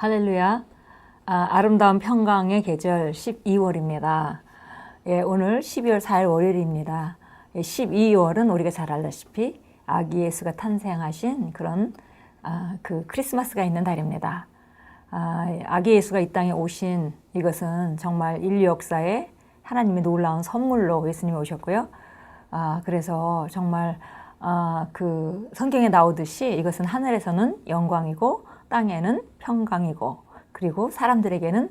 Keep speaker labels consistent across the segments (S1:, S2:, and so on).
S1: 할렐루야. 아름다운 평강의 계절 12월입니다. 예, 오늘 12월 4일 월요일입니다. 12월은 우리가 잘 알다시피 아기 예수가 탄생하신 그런 그 크리스마스가 있는 달입니다. 아기 예수가 이 땅에 오신 이것은 정말 인류 역사에 하나님의 놀라운 선물로 예수님이 오셨고요. 그래서 정말 그 성경에 나오듯이 이것은 하늘에서는 영광이고 땅에는 평강이고 그리고 사람들에게는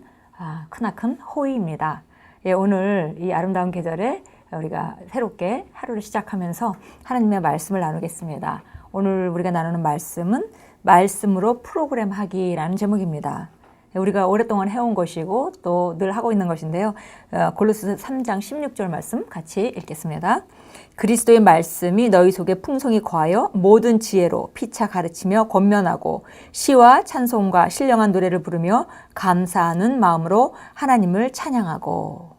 S1: 크나큰 호의입니다. 예, 오늘 이 아름다운 계절에 우리가 새롭게 하루를 시작하면서 하나님의 말씀을 나누겠습니다. 오늘 우리가 나누는 말씀은 말씀으로 프로그램하기라는 제목입니다. 우리가 오랫동안 해온 것이고 또 늘 하고 있는 것인데요. 골로새서 3장 16절 말씀 같이 읽겠습니다. 그리스도의 말씀이 너희 속에 풍성히 거하여 모든 지혜로 피차 가르치며 권면하고 시와 찬송과 신령한 노래를 부르며 감사하는 마음으로 하나님을 찬양하고.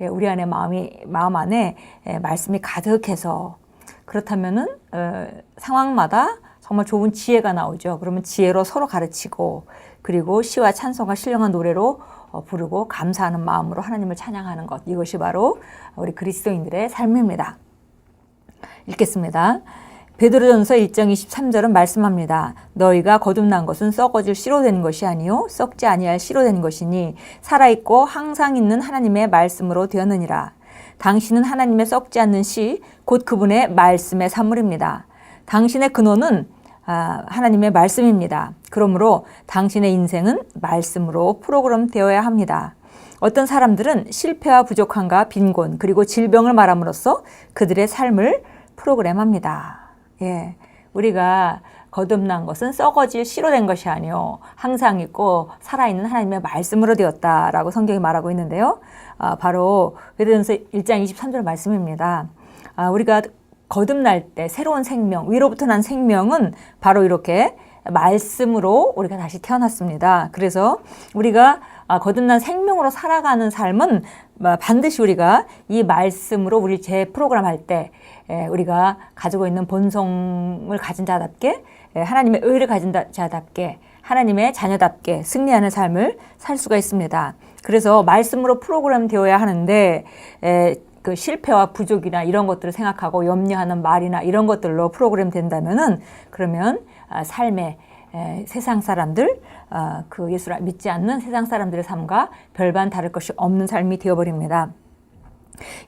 S1: 우리 안에 마음 안에 말씀이 가득해서 그렇다면은 상황마다 정말 좋은 지혜가 나오죠. 그러면 지혜로 서로 가르치고 그리고 시와 찬송과 신령한 노래로 부르고 감사하는 마음으로 하나님을 찬양하는 것, 이것이 바로 우리 그리스도인들의 삶입니다. 읽겠습니다. 베드로전서 1장 23절은 말씀합니다. 너희가 거듭난 것은 썩어질 씨로 된 것이 아니요 썩지 아니할 씨로 된 것이니 살아있고 항상 있는 하나님의 말씀으로 되었느니라. 당신은 하나님의 썩지 않는 씨, 곧 그분의 말씀의 산물입니다. 당신의 근원은 하나님의 말씀입니다. 그러므로 당신의 인생은 말씀으로 프로그램되어야 합니다. 어떤 사람들은 실패와 부족함과 빈곤 그리고 질병을 말함으로써 그들의 삶을 프로그램합니다. 예, 우리가 거듭난 것은 썩어질 씨로 된 것이 아니요 항상 있고 살아있는 하나님의 말씀으로 되었다라고 성경이 말하고 있는데요. 바로 베드로전서 1장 23절 말씀입니다. 우리가 거듭날 때 새로운 생명, 위로부터 난 생명은 바로 이렇게 말씀으로 우리가 다시 태어났습니다. 그래서 우리가 거듭난 생명으로 살아가는 삶은 반드시 우리가 이 말씀으로 우리 재프로그램할 때 우리가 가지고 있는 본성을 가진 자답게 하나님의 의를 가진 자답게 하나님의 자녀답게 승리하는 삶을 살 수가 있습니다. 그래서 말씀으로 프로그램 되어야 하는데 그 실패와 부족이나 이런 것들을 생각하고 염려하는 말이나 이런 것들로 프로그램 된다면은 그러면 삶에 세상 사람들 그 예수를 믿지 않는 세상 사람들의 삶과 별반 다를 것이 없는 삶이 되어버립니다.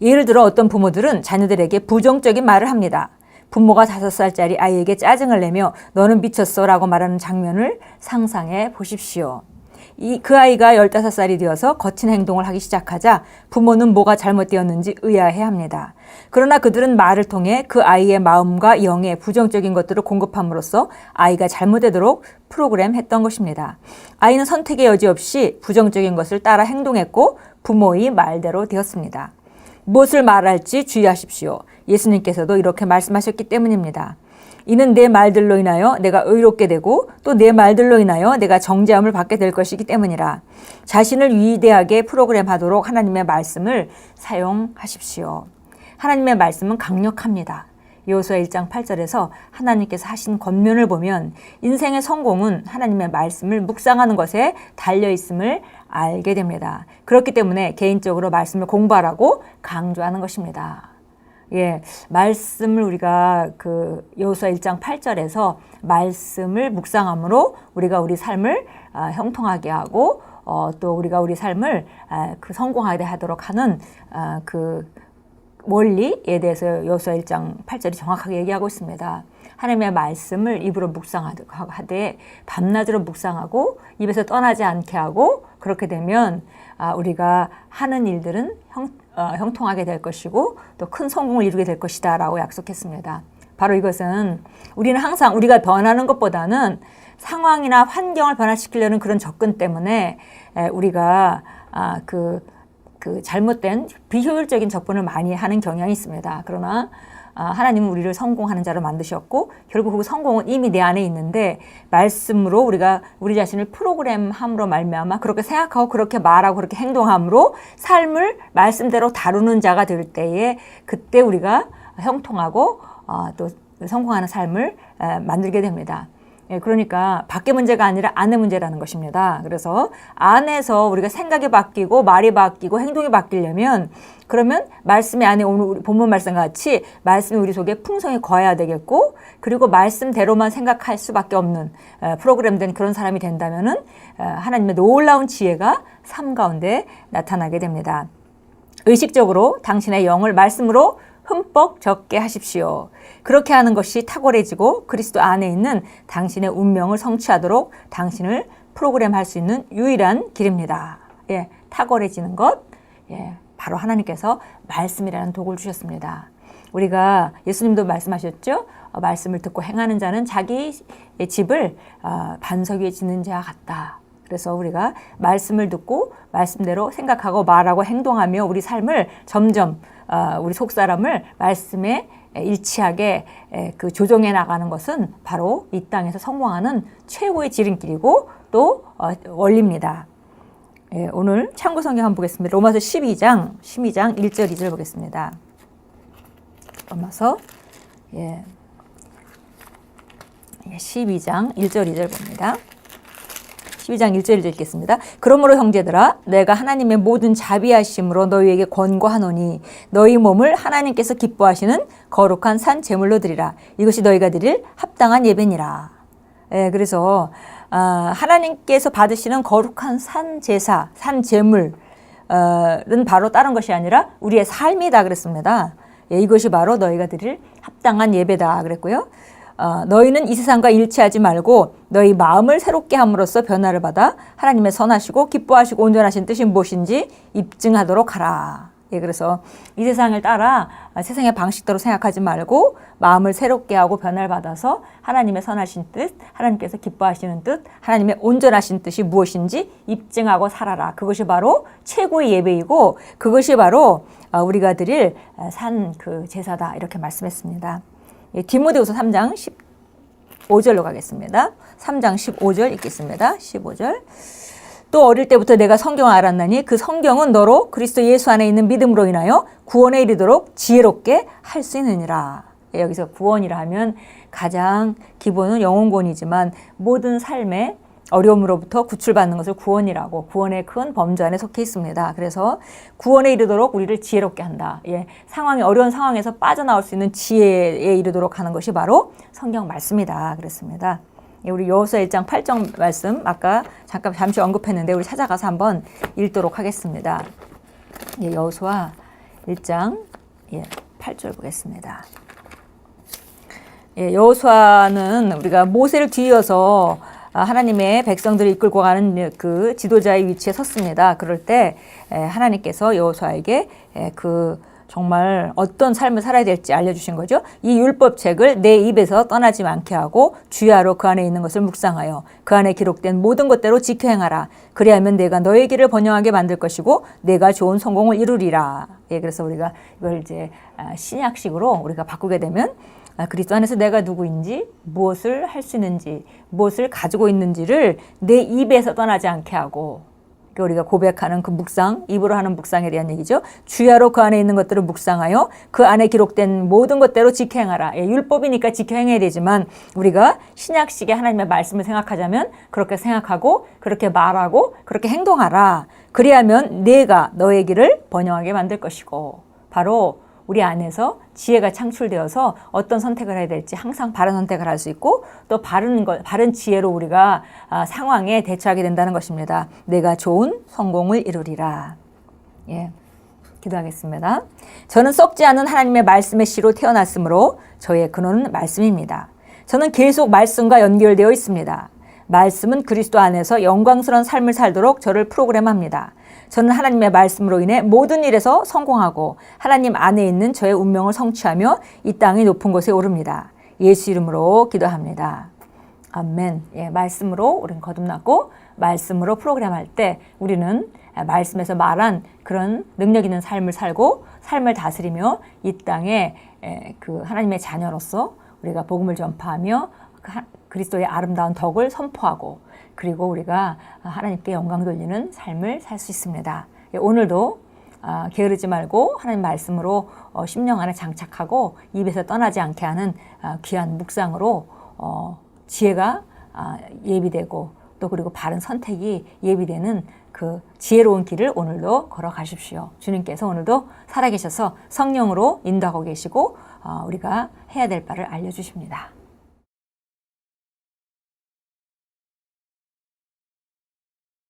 S1: 예를 들어 어떤 부모들은 자녀들에게 부정적인 말을 합니다. 부모가 5살짜리 아이에게 짜증을 내며 너는 미쳤어 라고 말하는 장면을 상상해 보십시오. 그 아이가 15살이 되어서 거친 행동을 하기 시작하자 부모는 뭐가 잘못되었는지 의아해합니다. 그러나 그들은 말을 통해 그 아이의 마음과 영에 부정적인 것들을 공급함으로써 아이가 잘못되도록 프로그램했던 것입니다. 아이는 선택의 여지 없이 부정적인 것을 따라 행동했고 부모의 말대로 되었습니다. 무엇을 말할지 주의하십시오. 예수님께서도 이렇게 말씀하셨기 때문입니다. 이는 내 말들로 인하여 내가 의롭게 되고 또 내 말들로 인하여 내가 정죄함을 받게 될 것이기 때문이라. 자신을 위대하게 프로그램하도록 하나님의 말씀을 사용하십시오. 하나님의 말씀은 강력합니다. 여호수아 1장 8절에서 하나님께서 하신 권면을 보면 인생의 성공은 하나님의 말씀을 묵상하는 것에 달려있음을 알게 됩니다. 그렇기 때문에 개인적으로 말씀을 공부하라고 강조하는 것입니다. 예, 말씀을 우리가 그 여호수아 1장 8절에서 말씀을 묵상함으로 우리가 우리 삶을 형통하게 하고 또 우리가 우리 삶을 그 성공하게 하도록 하는 그 원리에 대해서 여호수아 1장 8절이 정확하게 얘기하고 있습니다. 하나님의 말씀을 입으로 묵상하되 밤낮으로 묵상하고 입에서 떠나지 않게 하고 그렇게 되면 우리가 하는 일들은 형통하게 될 것이고 또 큰 성공을 이루게 될 것이다 라고 약속했습니다. 바로 이것은 우리는 항상 우리가 변하는 것보다는 상황이나 환경을 변화시키려는 그런 접근 때문에 우리가 그 잘못된 비효율적인 접근을 많이 하는 경향이 있습니다. 그러나 하나님은 우리를 성공하는 자로 만드셨고 결국 그 성공은 이미 내 안에 있는데 말씀으로 우리가 우리 자신을 프로그램함으로 말미암아 그렇게 생각하고 그렇게 말하고 그렇게 행동함으로 삶을 말씀대로 다루는 자가 될 때에 그때 우리가 형통하고 또 성공하는 삶을 만들게 됩니다. 예, 그러니까 밖의 문제가 아니라 안의 문제라는 것입니다. 그래서 안에서 우리가 생각이 바뀌고 말이 바뀌고 행동이 바뀌려면 그러면 말씀이 안에 오늘 우리 본문 말씀 같이 말씀이 우리 속에 풍성히 거해야 되겠고 그리고 말씀대로만 생각할 수밖에 없는 프로그램된 그런 사람이 된다면은 하나님의 놀라운 지혜가 삶 가운데 나타나게 됩니다. 의식적으로 당신의 영을 말씀으로 흠뻑 적게 하십시오. 그렇게 하는 것이 탁월해지고 그리스도 안에 있는 당신의 운명을 성취하도록 당신을 프로그램할 수 있는 유일한 길입니다. 예, 탁월해지는 것, 예, 바로 하나님께서 말씀이라는 도구를 주셨습니다. 우리가 예수님도 말씀하셨죠. 말씀을 듣고 행하는 자는 자기 집을 반석 위에 짓는 자와 같다. 그래서 우리가 말씀을 듣고 말씀대로 생각하고 말하고 행동하며 우리 삶을 점점 우리 속사람을 말씀에 일치하게 그 조정해 나가는 것은 바로 이 땅에서 성공하는 최고의 지름길이고 또 원리입니다. 예, 오늘 참고 성경 한번 보겠습니다. 로마서 12장 1절 2절 보겠습니다. 로마서 12장 1절 2절 봅니다. 12장 1절 2절 읽겠습니다. 그러므로 형제들아 내가 하나님의 모든 자비하심으로 너희에게 권고하노니 너희 몸을 하나님께서 기뻐하시는 거룩한 산 제물로 드리라. 이것이 너희가 드릴 합당한 예배니라. 예, 그래서 하나님께서 받으시는 거룩한 산 제사, 산 제물은 바로 다른 것이 아니라 우리의 삶이다 그랬습니다. 예, 이것이 바로 너희가 드릴 합당한 예배다 그랬고요. 너희는 이 세상과 일치하지 말고 너희 마음을 새롭게 함으로써 변화를 받아 하나님의 선하시고 기뻐하시고 온전하신 뜻이 무엇인지 입증하도록 하라. 예, 그래서 이 세상을 따라 세상의 방식대로 생각하지 말고 마음을 새롭게 하고 변화를 받아서 하나님의 선하신 뜻, 하나님께서 기뻐하시는 뜻, 하나님의 온전하신 뜻이 무엇인지 입증하고 살아라. 그것이 바로 최고의 예배이고 그것이 바로 우리가 드릴 산 그 제사다 이렇게 말씀했습니다. 예, 디모데후서 3장 15절로 가겠습니다. 3장 15절 읽겠습니다. 15절. 또 어릴 때부터 내가 성경을 알았나니 그 성경은 너로 그리스도 예수 안에 있는 믿음으로 인하여 구원에 이르도록 지혜롭게 할 수 있느니라. 예, 여기서 구원이라 하면 가장 기본은 영혼구원이지만 모든 삶의 어려움으로부터 구출받는 것을 구원이라고 구원의 큰 범주 안에 속해 있습니다. 그래서 구원에 이르도록 우리를 지혜롭게 한다. 예, 어려운 상황에서 빠져나올 수 있는 지혜에 이르도록 하는 것이 바로 성경 말씀이다. 그랬습니다. 예, 우리 여호수아 1장 8절 말씀 아까 잠시 언급했는데 우리 찾아가서 한번 읽도록 하겠습니다. 예, 여호수아 1장 8절 보겠습니다. 예, 여호수아는 우리가 모세를 뒤이어서 하나님의 백성들을 이끌고 가는 그 지도자의 위치에 섰습니다. 그럴 때 하나님께서 여호수아에게 그 정말 어떤 삶을 살아야 될지 알려주신 거죠. 이 율법책을 내 입에서 떠나지 않게 하고 주야로 그 안에 있는 것을 묵상하여 그 안에 기록된 모든 것대로 지켜 행하라. 그리하면 내가 너의 길을 번영하게 만들 것이고 내가 좋은 성공을 이루리라. 예, 그래서 우리가 이걸 이제 신약식으로 우리가 바꾸게 되면 그리스도 안에서 내가 누구인지 무엇을 할 수 있는지 무엇을 가지고 있는지를 내 입에서 떠나지 않게 하고 우리가 고백하는 그 묵상, 입으로 하는 묵상에 대한 얘기죠. 주야로 그 안에 있는 것들을 묵상하여 그 안에 기록된 모든 것대로 지켜 행하라. 예, 율법이니까 지켜 행해야 되지만 우리가 신약식의 하나님의 말씀을 생각하자면 그렇게 생각하고 그렇게 말하고 그렇게 행동하라. 그리하면 내가 너의 길을 번영하게 만들 것이고 바로 우리 안에서 지혜가 창출되어서 어떤 선택을 해야 될지 항상 바른 선택을 할 수 있고 또 바른 지혜로 우리가 상황에 대처하게 된다는 것입니다. 내가 좋은 성공을 이루리라. 예, 기도하겠습니다. 저는 썩지 않은 하나님의 말씀의 씨로 태어났으므로 저의 근원은 말씀입니다. 저는 계속 말씀과 연결되어 있습니다. 말씀은 그리스도 안에서 영광스러운 삶을 살도록 저를 프로그램합니다. 저는 하나님의 말씀으로 인해 모든 일에서 성공하고 하나님 안에 있는 저의 운명을 성취하며 이 땅의 높은 곳에 오릅니다. 예수 이름으로 기도합니다. 아멘. 예, 말씀으로 우리는 거듭났고 말씀으로 프로그램할 때 우리는 말씀에서 말한 그런 능력 있는 삶을 살고 삶을 다스리며 이 땅에 그 하나님의 자녀로서 우리가 복음을 전파하며 그리스도의 아름다운 덕을 선포하고 그리고 우리가 하나님께 영광 돌리는 삶을 살 수 있습니다. 오늘도 게으르지 말고 하나님 말씀으로 심령 안에 장착하고 입에서 떠나지 않게 하는 귀한 묵상으로 지혜가 예비되고 또 그리고 바른 선택이 예비되는 그 지혜로운 길을 오늘도 걸어가십시오. 주님께서 오늘도 살아계셔서 성령으로 인도하고 계시고 우리가 해야 될 바를 알려주십니다.